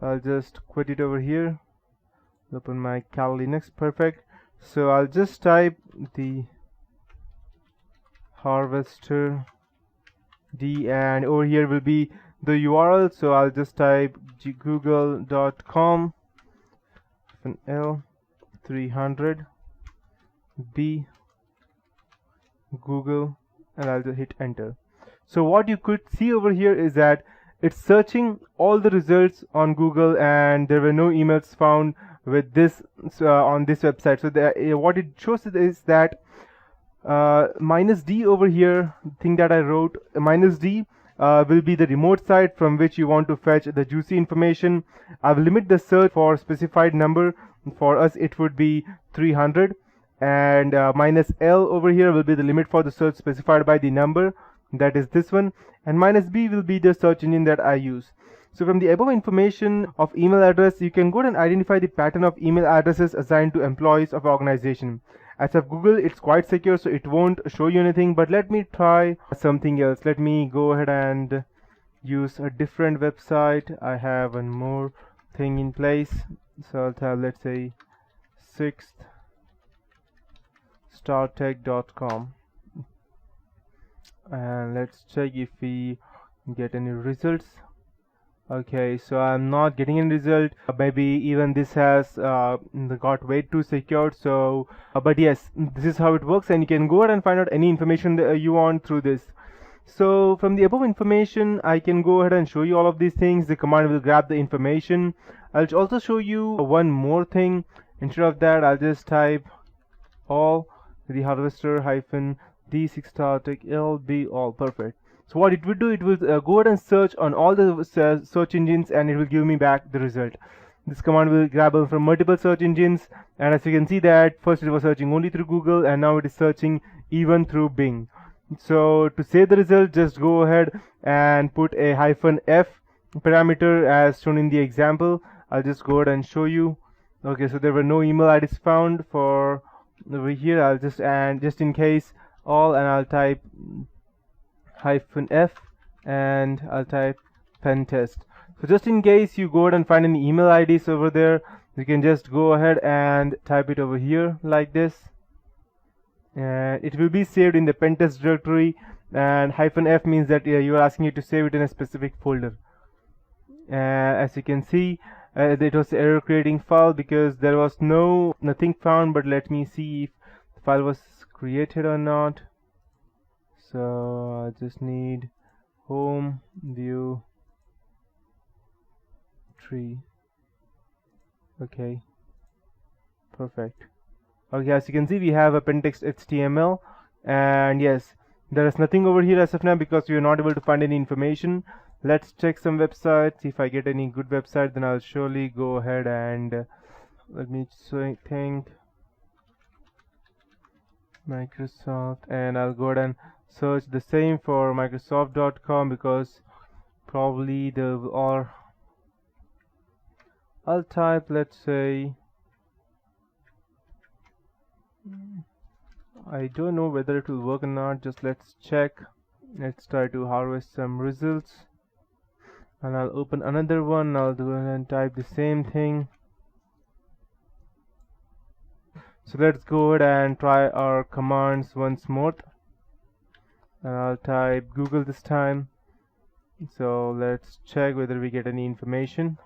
I'll just quit it over here, open my Cal Linux. Perfect. So I'll just type the harvester D, and over here will be the URL. So I'll just type google.com L300 B Google, and I'll just hit enter. So what you could see over here is that it's searching all the results on Google, and there were no emails found with this on this website. So what it shows is that minus D over here, thing that I wrote, minus D will be the remote site from which you want to fetch the juicy information. I will limit the search for specified number. For us it would be 300, and minus L over here will be the limit for the search specified by the number, that is this one, and minus B will be the search engine that I use. So from the above information of email address, you can go and identify the pattern of email addresses assigned to employees of organization. As of Google, it's quite secure, so it won't show you anything, but let me try something else. Let me go ahead and use a different website. I have one more thing in place, so I'll type, let's say, 6startech.com, and let's check if we get any results. Okay, so I'm not getting any result. Maybe even this has got way too secured. So but yes, this is how it works, and you can go ahead and find out any information that you want through this. So from the above information, I can go ahead and show you all of these things. The command will grab the information. I'll also show you one more thing. Instead of that, I'll just type all the harvester hyphen D6startech LB all. Perfect. So what it will do, it will go ahead and search on all the search engines, and it will give me back the result. This command will grab from multiple search engines, and as you can see that first it was searching only through Google, and now it is searching even through Bing. So to save the result, just go ahead and put a -f parameter as shown in the example. I'll just go ahead and show you. Okay, so there were no email IDs found for over here. I'll just, and just in case, all, and I'll type -f, and I'll type pen test. So just in case you go ahead and find any email IDs over there, you can just go ahead and type it over here like this, and it will be saved in the pen test directory. And -f means that you are asking it to save it in a specific folder. As you can see, it was error creating file because there was nothing found. But let me see if the file was created or not. So I just need home view tree. Okay, perfect. Okay, as you can see, we have appendix HTML, and yes, there is nothing over here as of now because we are not able to find any information. Let's check some websites. If I get any good website, then I'll surely go ahead and let me think Microsoft, and I'll go ahead and search the same for Microsoft.com because probably or I'll type, let's say, I don't know whether it will work or not. Just let's check. Let's try to harvest some results, and I'll open another one. I'll go ahead and type the same thing. So let's go ahead and try our commands once more, and I'll type Google this time. So let's check whether we get any information.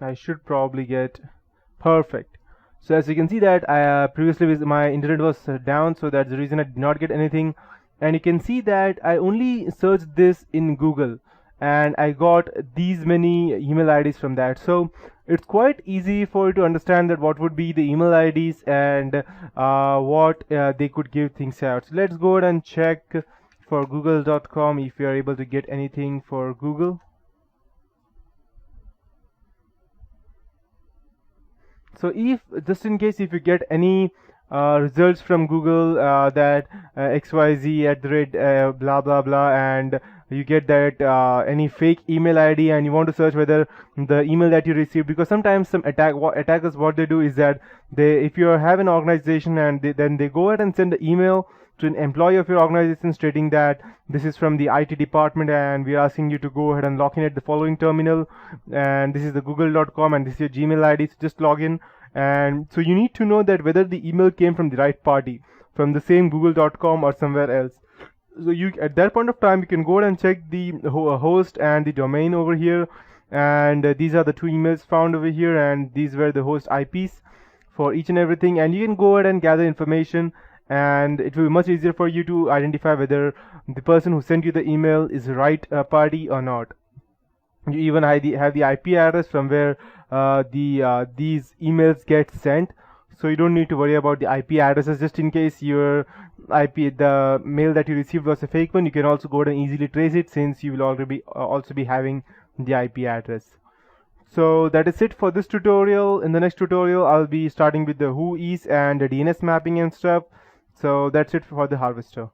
I should probably get perfect. So as you can see that previously my internet was down, so that's the reason I did not get anything. And you can see that I only searched this in Google, and I got these many email IDs from that. So it's quite easy for you to understand that what would be the email IDs and what they could give things out. So let's go ahead and check for google.com if you are able to get anything for Google. So if just in case if you get any results from Google that xyz@ blah blah blah, and you get that any fake email ID, and you want to search whether the email that you received, because sometimes some attackers what they do is that if you have an organization and then they go ahead and send the email to an employee of your organization stating that this is from the IT department and we are asking you to go ahead and log in at the following terminal, and this is the google.com and this is your Gmail ID, so just log in. And so you need to know that whether the email came from the right party, from the same google.com or somewhere else. So you, at that point of time, you can go ahead and check the host and the domain over here, and these are the two emails found over here, and these were the host IPs for each and everything, and you can go ahead and gather information, and it will be much easier for you to identify whether the person who sent you the email is the right party or not. You even have the IP address from where these emails get sent, so you don't need to worry about the IP addresses. Just in case your the mail that you received was a fake one, you can also go ahead and easily trace it, since you will already also be having the IP address. So that is it for this tutorial. In the next tutorial, I'll be starting with the who is and the DNS mapping and stuff. So that's it for the harvester.